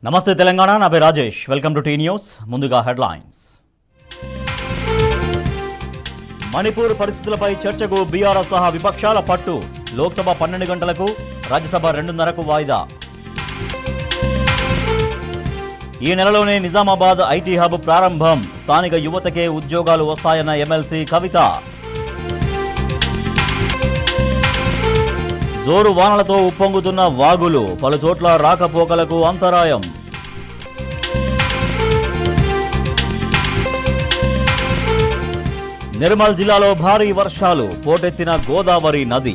నమస్తే తెలంగాణ నా పేరు Rajesh welcome to T news ముందుగా హెడ్లైన్స్ మణిపూర్ పరిస్థితులపై చర్చకు బీఆర్ఎస్ సహా విపక్షాల పట్టు లోక్సభ 12 గంటలకు రాజ్యసభ 2:30కు వాయిదా ఈ నెలలోనే నిజామాబాద్ ఐటీ హబ్ ప్రారంభం స్థానిక యువతకే ఉద్యోగాలు వస్తాయన్న ఎమ్మెల్సీ కవిత జోరు వానలతో ఉప్పొంగుతున్న వాగులు పలుచోట్ల రాకపోకలకు అంతరాయం నిర్మల్ జిల్లాలో భారీ వర్షాలు పోటెత్తిన గోదావరి నది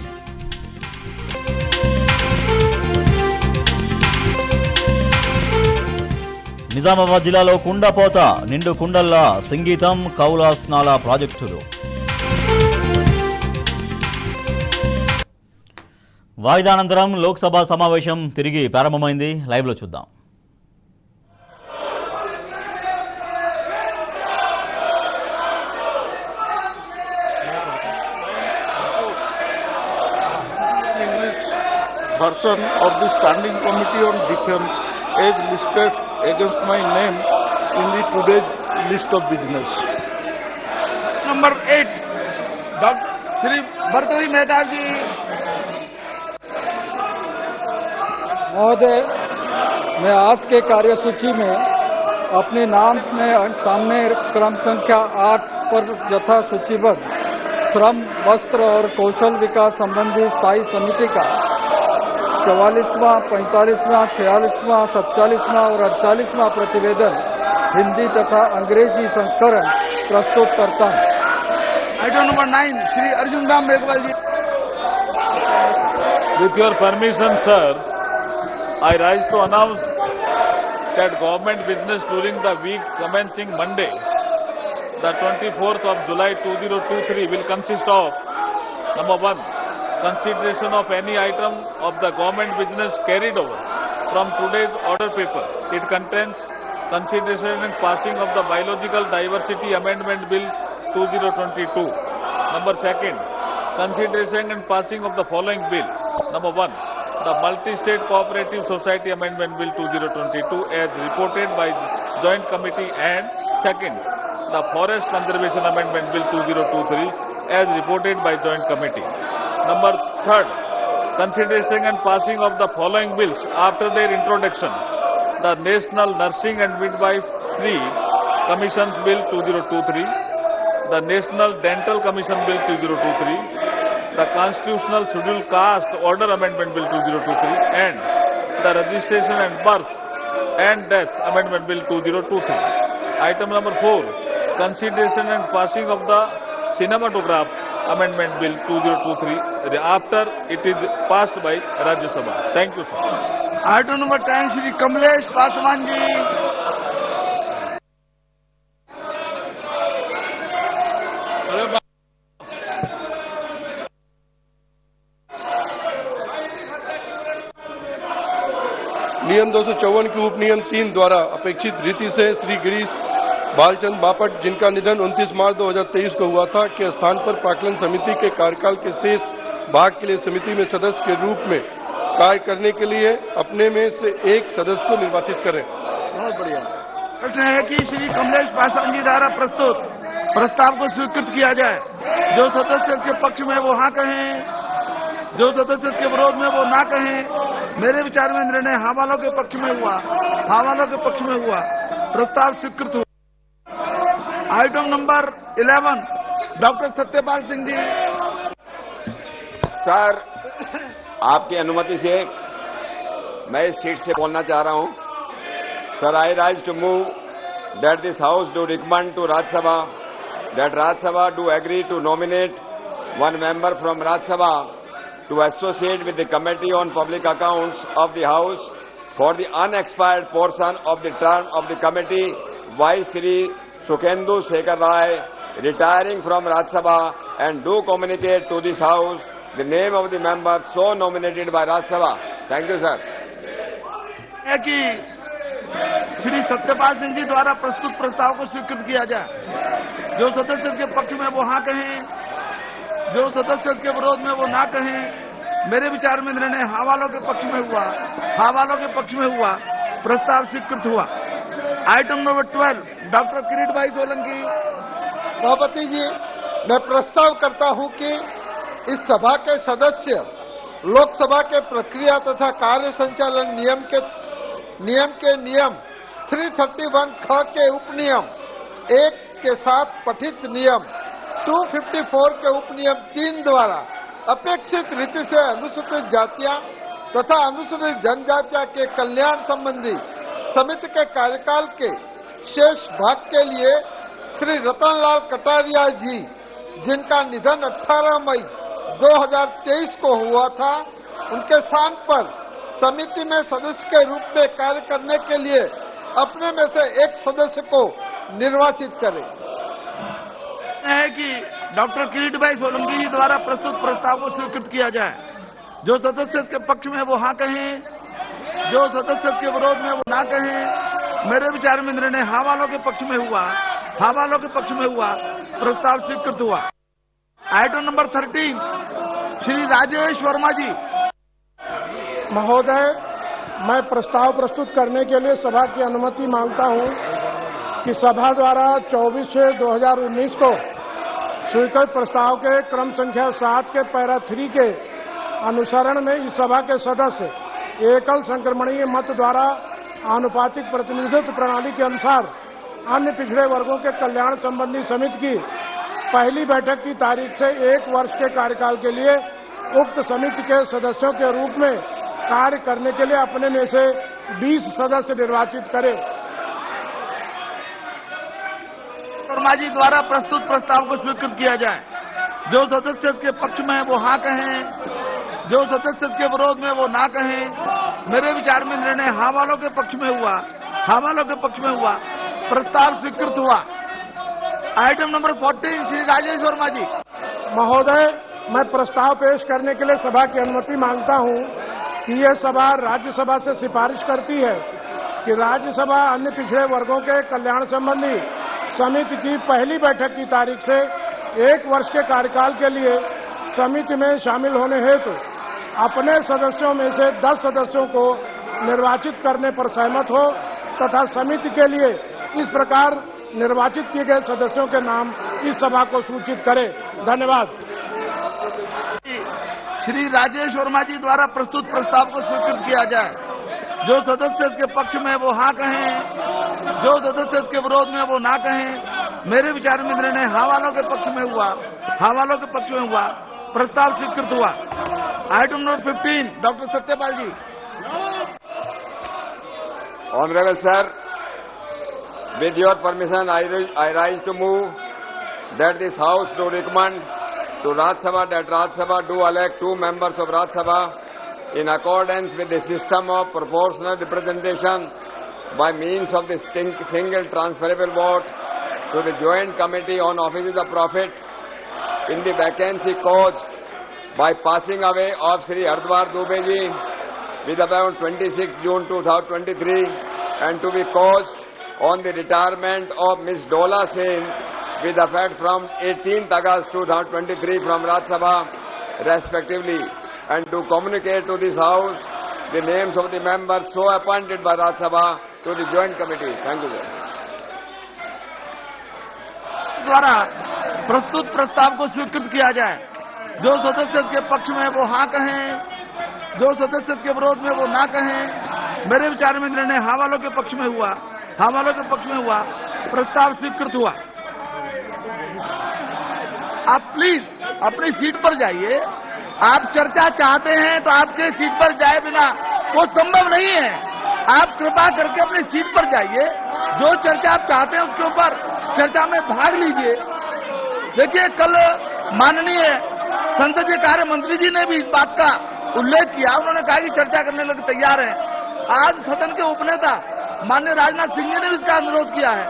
నిజామాబాద్ జిల్లాలో కుండపోత నిండు కుండల్లా సింగీతం కౌలాస్నాల ప్రాజెక్టులు వాయిదానంతరం లోక్సభ సమావేశం తిరిగి ప్రారంభమైంది. లైవ్లో చూద్దాం. Person of the Standing Committee on Defence is listed against my name in the today's list of business. Number 8, Dr. Shri Bhartari Mehta ji. महोदय, मैं आज के कार्यसूची में अपने नाम में सामने क्रम संख्या 8 पर यथा सूचीबद्ध श्रम, वस्त्र और कौशल विकास संबंधी स्थायी समिति का 44वां, 45वां, 46वां, 47वां और 48वां प्रतिवेदन हिंदी तथा अंग्रेजी संस्करण प्रस्तुत करता हूँ. Item number 9, Shri Arjun Ram Meghwal ji. With your permission, sir, I rise to announce that government business during the week commencing Monday, the 24th of July 2023 will consist of number 1, consideration of any item of the government business carried over from today's order paper. It contains consideration and passing of the Biological Diversity Amendment Bill 2022. Number 2, consideration and passing of the following bill. Number 1, the Multi-State Cooperative Society Amendment Bill 2022 as reported by Joint Committee, and 2nd, the Forest Conservation Amendment Bill 2023 as reported by Joint Committee. Number 3, consideration and passing of the following bills after their introduction: the National Nursing and Midwifery Commissions Bill 2023, the National Dental Commission Bill 2023, the Constitutional Scheduled Caste Order Amendment Bill 2023, and the Registration and Birth and Death Amendment Bill 2023. Item number 4, consideration and passing of the Cinematograph Amendment Bill 2023 after it is passed by Rajya Sabha. Thank you, sir. Item number 10, Shri Kamlesh Paswan ji. नियम 254 की उपनियम 3 द्वारा अपेक्षित रीति से श्री गिरीश बालचंद बापट, जिनका निधन 29 मार्च 2023 को हुआ था, के स्थान पर प्राक्कलन समिति के कार्यकाल के शेष भाग के लिए समिति में सदस्य के रूप में कार्य करने के लिए अपने में से एक सदस्य को निर्वाचित करें. बहुत बढ़िया. प्रश्न है कि श्री कमलेश पासवान जी द्वारा प्रस्तुत प्रस्ताव को स्वीकृत किया जाए. जो सदस्य के पक्ष में वो हाँ कहें, जो सदस्य के विरोध में वो ना कहें. मेरे विचार में निर्णय हाँ वालों के पक्ष में हुआ. हाँ वालों के पक्ष में हुआ. प्रस्ताव स्वीकृत हुआ. Item number 11, doctor Satyapal Singh ji. Sir, आपकी अनुमति से मैं इस सीट से बोलना चाह रहा हूं. Sir, I rise to move that this house do recommend to Rajya Sabha that Rajya Sabha do agree to nominate one member from Rajya Sabha to associate with the Committee on Public Accounts of the House for the unexpired portion of the term of the committee by Shri Sukhendu Shekhar Rai, retiring from Rajya Sabha, and do communicate to this House the name of the member so nominated by Rajya Sabha. Thank you, sir. है कि श्री सत्यपाल सिंह जी द्वारा प्रस्तुत प्रस्ताव को स्वीकृत किया जाए. जो सदस्य के पक्ष में वो हाँ कहें, जो सदस्य के विरोध में वो ना कहें. मेरे विचार में निर्णय हाँ वालों के पक्ष में हुआ. हाँ वालों के पक्ष में हुआ. प्रस्ताव स्वीकृत हुआ। आइटम नंबर 12 डॉक्टर किरीट भाई सोलंकी। सभापति जी, मैं प्रस्ताव करता हूं कि इस सभा के सदस्य लोकसभा के प्रक्रिया तथा कार्य संचालन नियम के नियम 331 ख के उपनियम 1 के साथ पठित नियम 254 के उपनियम 3 द्वारा अपेक्षित रीति से अनुसूचित जातियां तथा अनुसूचित जनजातियां के कल्याण संबंधी समिति के कार्यकाल के शेष भाग के लिए श्री रतनलाल कटारिया जी, जिनका निधन 18 मई 2023 को हुआ था, उनके स्थान पर समिति में सदस्य के रूप में कार्य करने के लिए अपने में से एक सदस्य को निर्वाचित करें। है कि डॉक्टर किरीट भाई सोलंकी जी द्वारा प्रस्तुत प्रस्ताव को स्वीकृत किया जाए। जो सदस्य इसके पक्ष में वो हाँ कहें, जो सदस्य इसके विरोध में वो ना कहें। मेरे विचार में निर्णय हाँ वालों के पक्ष में हुआ, हाँ वालों के पक्ष में हुआ, प्रस्ताव स्वीकृत हुआ। आइटम नंबर 13 श्री राजेश वर्मा जी। महोदय, मैं प्रस्ताव प्रस्तुत करने के लिए सभा की अनुमति मांगता हूं कि सभा द्वारा 24/6/2019 को स्वीकृत प्रस्ताव के क्रम संख्या 7 के पैरा 3 के अनुसरण में इस सभा के सदस्य एकल संक्रमणीय मत द्वारा आनुपातिक प्रतिनिधित्व प्रणाली के अनुसार अन्य पिछड़े वर्गों के कल्याण संबंधी समिति की पहली बैठक की तारीख से 1 वर्ष के कार्यकाल के लिए उक्त समिति के सदस्यों के रूप में कार्य करने के लिए अपने में से 20 सदस्य निर्वाचित करें। वर्मा जी द्वारा प्रस्तुत प्रस्ताव को स्वीकृत किया जाए। जो सदस्य इसके पक्ष में वो हाँ कहें, जो सदस्य इसके विरोध में वो ना कहें। मेरे विचार में निर्णय हाँ वालों के पक्ष में हुआ, हाँ वालों के पक्ष में हुआ, प्रस्ताव स्वीकृत हुआ। आइटम नंबर 14 श्री राजेश वर्मा जी। महोदय, मैं प्रस्ताव पेश करने के लिए सभा की अनुमति मांगता हूं कि यह सभा राज्यसभा से सिफारिश करती है कि राज्यसभा अन्य पिछड़े वर्गों के कल्याण संबंधी समिति की पहली बैठक की तारीख से 1 वर्ष के कार्यकाल के लिए समिति में शामिल होने हेतु अपने सदस्यों में से 10 सदस्यों को निर्वाचित करने पर सहमत हो तथा समिति के लिए इस प्रकार निर्वाचित किए गए सदस्यों के नाम इस सभा को सूचित करें। धन्यवाद। श्री राजेश वर्मा जी द्वारा प्रस्तुत प्रस्ताव को स्वीकृत किया जाए। जो सदस्य इसके पक्ष में वो हाँ कहें, जो सदस्य इसके विरोध में वो ना कहें। मेरे विचार में निर्णय हाँ वालों के पक्ष में हुआ, हाँ वालों के पक्ष में हुआ, प्रस्ताव स्वीकृत हुआ। Item number 15 doctor Satyapal ji. Honorable sir, with your permission, I rise to move that this House do recommend to Rajya Sabha that Rajya Sabha do elect 2 members of Rajya Sabha in accordance with the system of proportional representation by means of the single transferable vote to the Joint Committee on Offices of Profit in the vacancy caused by passing away of Sri Hardwar Dubey ji with about 26 June 2023 and to be caused on the retirement of Ms. Dola Sen with effect from 18th August 2023 from Rajya Sabha respectively, and to communicate to this House the names of the members so appointed by Rajya Sabha to the Joint Committee. Thank you, sir. द्वारा प्रस्तुत प्रस्ताव को स्वीकृत किया जाए। जो सदस्य इसके पक्ष में वो हाँ कहें, जो सदस्य इसके विरोध में वो ना कहें। मेरे विचार में निर्णय हाँ वालों के पक्ष में हुआ, हाँ वालों के पक्ष में हुआ, प्रस्ताव स्वीकृत हुआ। आप प्लीज अपनी सीट पर जाइए। आप चर्चा चाहते हैं तो आपके सीट पर जाए बिना वो संभव नहीं है। आप कृपा करके अपनी सीट पर जाइए। जो चर्चा आप चाहते हैं उसके ऊपर चर्चा में भाग लीजिए। देखिए, कल माननीय संसदीय कार्य मंत्री जी ने भी इस बात का उल्लेख किया। उन्होंने कहा कि चर्चा करने लगे तैयार हैं। आज सदन के उपनेता माननीय राजनाथ सिंह जी ने भी इसका अनुरोध किया है।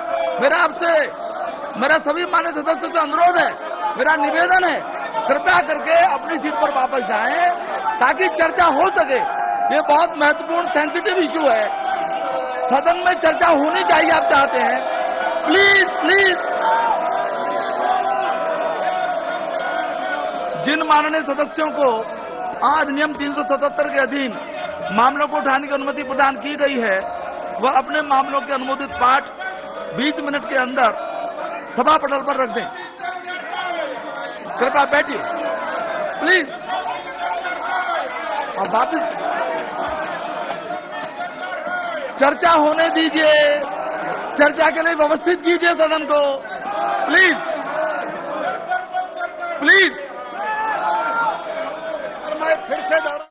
मेरा सभी माननीय सदस्यों से अनुरोध है, मेरा निवेदन है, कृपया करके अपनी सीट पर वापस जाएं ताकि चर्चा हो सके। ये बहुत महत्वपूर्ण सेंसिटिव इशू है। सदन में चर्चा होनी चाहिए, आप चाहते हैं। प्लीज प्लीज, जिन माननीय सदस्यों को अधिनियम 377 के अधीन मामलों को उठाने की अनुमति प्रदान की गई है, वह अपने मामलों के अनुमोदित पाठ 20 मिनट के अंदर सभा पटल पर रख दें। कृपया बैठिए प्लीज। और वापिस चर्चा होने दीजिए, चर्चा के लिए व्यवस्थित कीजिए सदन को प्लीज प्लीज। और मैं फिर से दोहरा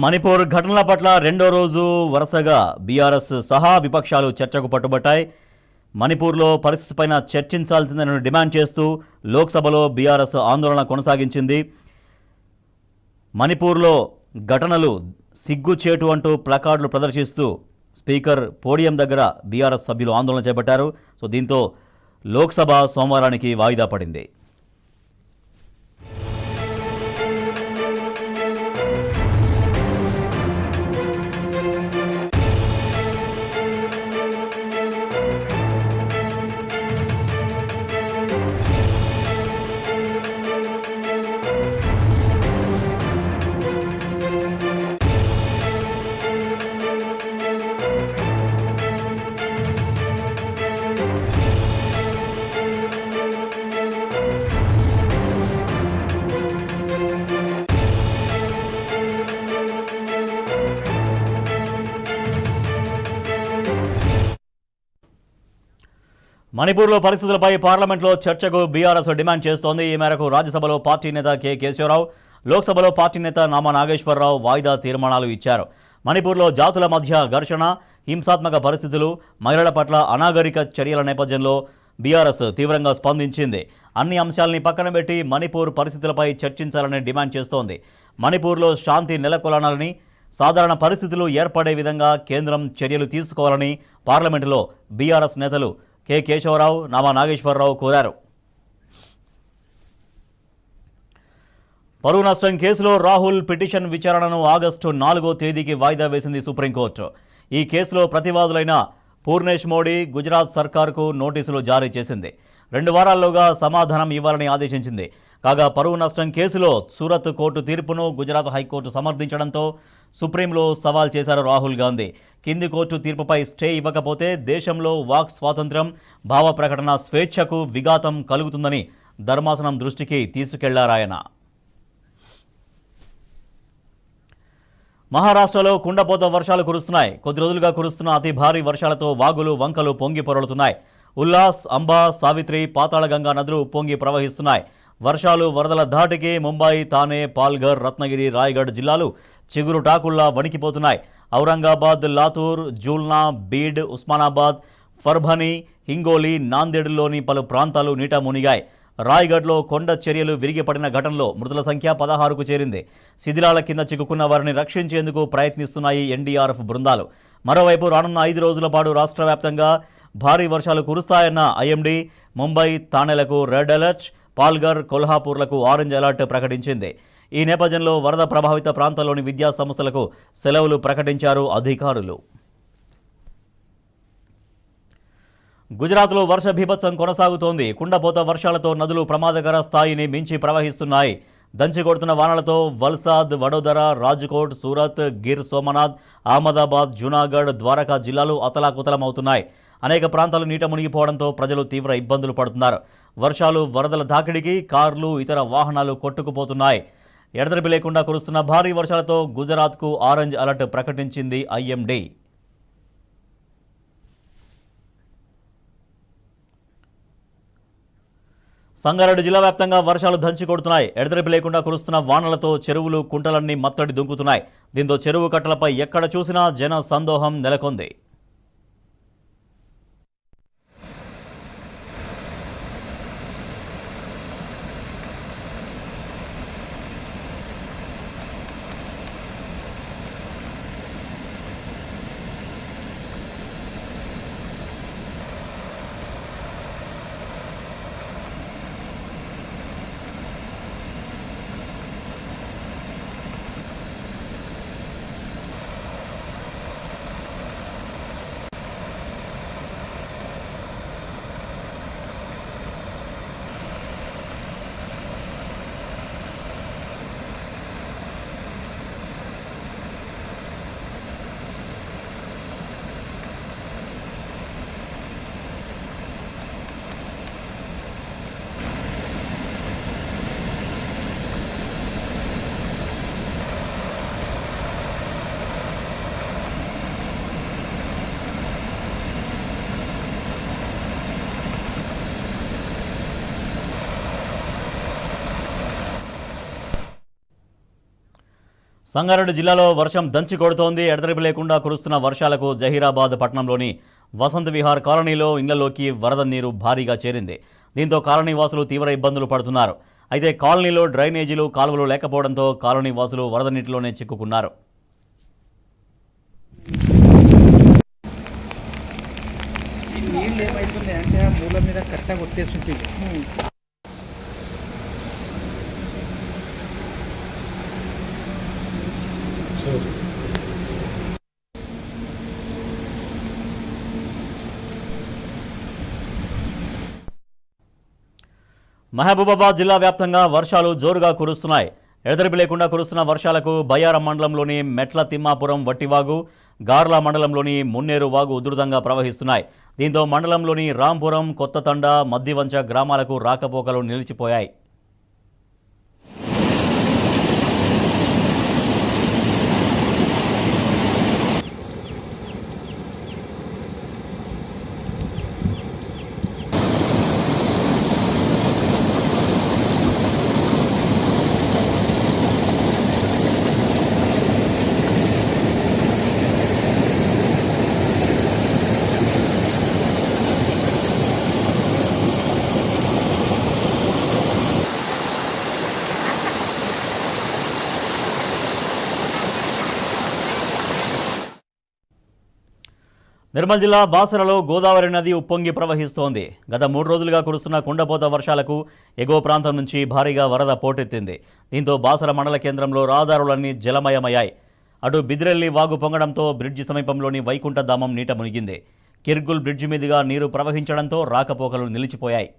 మణిపూర్ ఘటనల పట్ల రెండో రోజు వరుసగా బీఆర్ఎస్ సహా విపక్షాలు చర్చకు పట్టుబట్టాయి. మణిపూర్లో పరిస్థితిపైన చర్చించాల్సిందని డిమాండ్ చేస్తూ లోక్సభలో బీఆర్ఎస్ ఆందోళన కొనసాగించింది. మణిపూర్లో ఘటనలు సిగ్గుచేటు అంటూ ప్లకార్డులు ప్రదర్శిస్తూ స్పీకర్ పోడియం దగ్గర బీఆర్ఎస్ సభ్యులు ఆందోళన చేపట్టారు. దీంతో లోక్సభ సోమవారానికి వాయిదా పడింది. మణిపూర్లో పరిస్థితులపై పార్లమెంట్లో చర్చకు బీఆర్ఎస్ డిమాండ్ చేస్తోంది. ఈ మేరకు రాజ్యసభలో పార్టీ నేత కె కేశవరావు, లోక్సభలో పార్టీ నేత నామా నాగేశ్వరరావు వాయిదా తీర్మానాలు ఇచ్చారు. మణిపూర్లో జాతుల మధ్య ఘర్షణ, హింసాత్మక పరిస్థితులు, మహిళల పట్ల అనాగరిక చర్యల నేపథ్యంలో బీఆర్ఎస్ తీవ్రంగా స్పందించింది. అన్ని అంశాలని పక్కన పెట్టి మణిపూర్ పరిస్థితులపై చర్చించాలని డిమాండ్ చేస్తోంది. మణిపూర్లో శాంతి నెలకొలాలని, సాధారణ పరిస్థితులు ఏర్పడే విధంగా కేంద్రం చర్యలు తీసుకోవాలని పార్లమెంటులో బీఆర్ఎస్ నేతలు కె కేశవరావు, నామా నాగేశ్వరరావు కోరారు. పరువు నష్టం కేసులో రాహుల్ పిటిషన్ విచారణను ఆగస్టు 4వ తేదీకి వాయిదా వేసింది సుప్రీంకోర్టు. ఈ కేసులో ప్రతివాదులైన పూర్ణేష్ మోడీ గుజరాత్ సర్కార్కు నోటీసులు జారీ చేసింది. 2 వారాల్లోగా సమాధానం ఇవ్వాలని ఆదేశించింది. కాగా పరువు నష్టం కేసులో సూరత్ కోర్టు తీర్పును గుజరాత్ హైకోర్టు సమర్థించడంతో సుప్రీంలో సవాల్ చేశారు రాహుల్ గాంధీ. కింది కోర్టు తీర్పుపై స్టే ఇవ్వకపోతే దేశంలో వాక్ స్వాతంత్ర్యం, భావ ప్రకటన స్వేచ్ఛకు విఘాతం కలుగుతుందని ధర్మాసనం దృష్టికి తీసుకెళ్లారాయన. మహారాష్ట్రలో కుండపోత వర్షాలు కురుస్తున్నాయి. కొద్ది రోజులుగా కురుస్తున్న అతి భారీ వర్షాలతో వాగులు, వంకలు పొంగి పొరలుతున్నాయి. ఉల్లాస్, అంబా, సావిత్రి, పాతాళగంగా నదులు పొంగి ప్రవహిస్తున్నాయి. వర్షాలు, వరదల ధాటికి ముంబై, థానే, పాల్ఘర్, రత్నగిరి, రాయ్గఢ్ జిల్లాలు చిగురుటాకుల్లా వణికిపోతున్నాయి. ఔరంగాబాద్, లాతూర్, జూల్నా, బీడ్, ఉస్మానాబాద్, ఫర్భని, హింగోలి, నాందేడ్లోని పలు ప్రాంతాలు నీట మునిగాయి. రాయ్గఢ్లో కొండ చర్యలు విరిగిపడిన ఘటనలో మృతుల సంఖ్య 16కు చేరింది. శిథిలాల కింద చిక్కుకున్న వారిని రక్షించేందుకు ప్రయత్నిస్తున్నాయి ఎన్డీఆర్ఎఫ్ బృందాలు. మరోవైపు రానున్న 5 రోజుల పాటు రాష్ట్ర వ్యాప్తంగా భారీ వర్షాలు కురుస్తాయన్న ఐఎండీ ముంబై, థానేలకు రెడ్ అలర్ట్, పాల్ఘర్, కొల్హాపూర్లకు ఆరెంజ్ అలర్ట్ ప్రకటించింది. ఈ నేపథ్యంలో వరద ప్రభావిత ప్రాంతాల్లోని విద్యా సంస్థలకు సెలవులు ప్రకటించారు అధికారులు. గుజరాత్లో వర్ష బీభత్సం కొనసాగుతోంది. కుండపోత వర్షాలతో నదులు ప్రమాదకర స్థాయిని మించి ప్రవహిస్తున్నాయి. దంచి కొడుతున్న వానలతో వల్సాద్, వడోదర, రాజ్కోట్, సూరత్, గిర్ సోమనాథ్, అహ్మదాబాద్, జూనాగఢ్, ద్వారకా జిల్లాలు అతలాకుతలమవుతున్నాయి. అనేక ప్రాంతాలు నీట మునిగిపోవడంతో ప్రజలు తీవ్ర ఇబ్బందులు పడుతున్నారు. వర్షాలు, వరదల ధాకిడికి కార్లు, ఇతర వాహనాలు కొట్టుకుపోతున్నాయి. ఎడతెరిపి లేకుండా కురుస్తున్న భారీ వర్షాలతో గుజరాత్కు ఆరెంజ్ అలర్ట్ ప్రకటించింది ఐఎండీ. సంగారెడ్డి జిల్లా వ్యాప్తంగా వర్షాలు దంచి కొడుతున్నాయి. ఎడతెరిపి లేకుండా కురుస్తున్న వానలతో చెరువులు, కుంటలన్నీ మత్తడి దుంకుతున్నాయి. దీంతో చెరువు కట్టలపై ఎక్కడ చూసినా జన సందోహం నెలకొంది. సంగారెడ్డి జిల్లాలో వర్షం దంచి కొడుతోంది. ఎడతెరిపి లేకుండా కురుస్తున్న వర్షాలకు జహీరాబాద్ పట్టణంలోని వసంత్ విహార్ కాలనీలో ఇళ్లలోకి వరద నీరు భారీగా చేరింది. దీంతో కాలనీ వాసులు తీవ్ర ఇబ్బందులు పడుతున్నారు. అయితే కాలనీలో డ్రైనేజీలు, కాలువలు లేకపోవడంతో కాలనీ వాసులు వరద నీటిలోనే చిక్కుకున్నారు. నీళ్ళు ఏమవుతుంది అంటే ఆ మూల మీద కట్ట కొట్టేస్తుంటుంది. మహబూబాబాద్ జిల్లా వ్యాప్తంగా వర్షాలు జోరుగా కురుస్తున్నాయి. ఎడతెరిపి లేకుండా కురుస్తున్న వర్షాలకు బయ్యారం మండలంలోని మెట్ల తిమ్మాపురం వట్టివాగు, గార్ల మండలంలోని మున్నేరు వాగు ఉధృతంగా ప్రవహిస్తున్నాయి. దీంతో మండలంలోని రాంపురం, కొత్తతండ, మద్దివంచ గ్రామాలకు రాకపోకలు నిలిచిపోయాయి. నిర్మల్ జిల్లా బాసరలో గోదావరి నది ఉప్పొంగి ప్రవహిస్తోంది. గత 3 రోజులుగా కురుస్తున్న కుండపోత వర్షాలకు ఎగువ ప్రాంతం నుంచి భారీగా వరద పోటెత్తింది. దీంతో బాసర మండల కేంద్రంలో రహదారులన్నీ జలమయమయ్యాయి. అటు బిదిరెల్లి వాగు పొంగడంతో బ్రిడ్జి సమీపంలోని వైకుంఠధామం నీట మునిగింది. కిర్గుల్ బ్రిడ్జి మీదుగా నీరు ప్రవహించడంతో రాకపోకలు నిలిచిపోయాయి.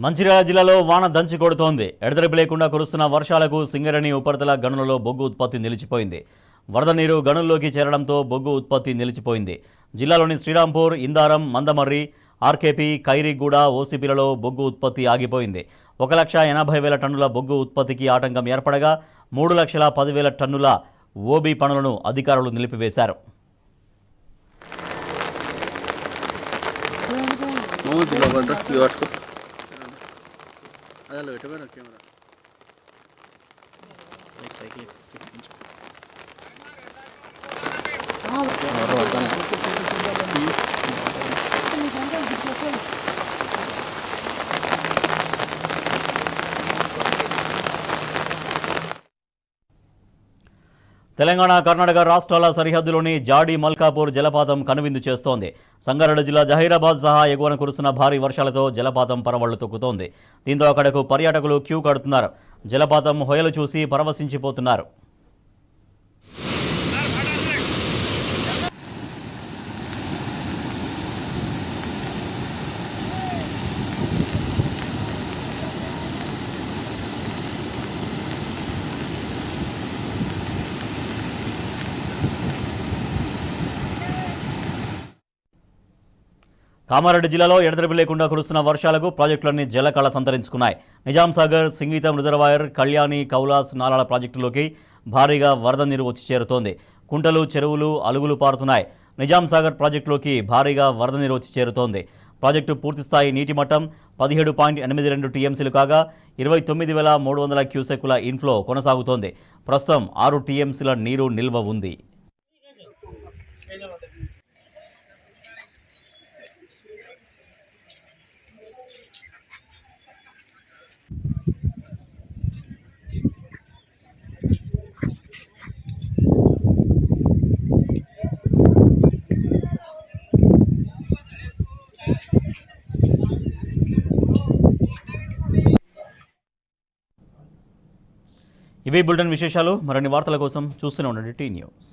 మంచిర్యాల జిల్లాలో వాన దంచి కొడుతోంది. ఎడతెరిపి లేకుండా కురుస్తున్న వర్షాలకు సింగరేణి ఉపరితల గనులలో బొగ్గు ఉత్పత్తి నిలిచిపోయింది. వరద నీరు గనుల్లోకి చేరడంతో బొగ్గు ఉత్పత్తి నిలిచిపోయింది. జిల్లాలోని శ్రీరాంపూర్, ఇందారం, మందమర్రి, ఆర్కేపీ, ఖైరీగూడ, ఓసీపీలలో బొగ్గు ఉత్పత్తి ఆగిపోయింది. 1,80,000 టన్నుల బొగ్గు ఉత్పత్తికి ఆటంకం ఏర్పడగా 3,10,000 టన్నుల ఓబీ పనులను అధికారులు నిలిపివేశారు. తెలంగాణ కర్ణాటక రాష్ట్రాల సరిహద్దులోని జాడి మల్కాపూర్ జలపాతం కనువిందు చేస్తోంది. సంగారెడ్డి జిల్లా జహీరాబాద్ సహా ఎగువన కురుస్తున్న భారీ వర్షాలతో జలపాతం పరవళ్లు తొక్కుతోంది. దీంతో అక్కడకు పర్యాటకులు క్యూ కడుతున్నారు. జలపాతం హొయలు చూసి పరవశించిపోతున్నారు. కామారెడ్డి జిల్లాలో ఎడతెరిపి లేకుండా కురుస్తున్న వర్షాలకు ప్రాజెక్టులన్నీ జలకళ సంతరించుకున్నాయి. నిజాం సాగర్, సింగీతం రిజర్వాయర్, కళ్యాణి, కౌలాస్ నాలాల ప్రాజెక్టులోకి భారీగా వరద నీరు వచ్చి చేరుతోంది. కుంటలు, చెరువులు అలుగులు పారుతున్నాయి. నిజాం సాగర్ ప్రాజెక్టులోకి భారీగా వరద నీరు వచ్చి చేరుతోంది. ప్రాజెక్టు పూర్తిస్థాయి నీటి మట్టం 17.82 టీఎంసీలు కాగా 29,300 క్యూసెక్కుల ఇన్ఫ్లో కొనసాగుతోంది. ప్రస్తుతం 6 టీఎంసీల నీరు నిల్వ ఉంది. ఇవి బులెటిన్ విశేషాలు. మరిన్ని వార్తల కోసం చూస్తూనే ఉండండి టీ న్యూస్.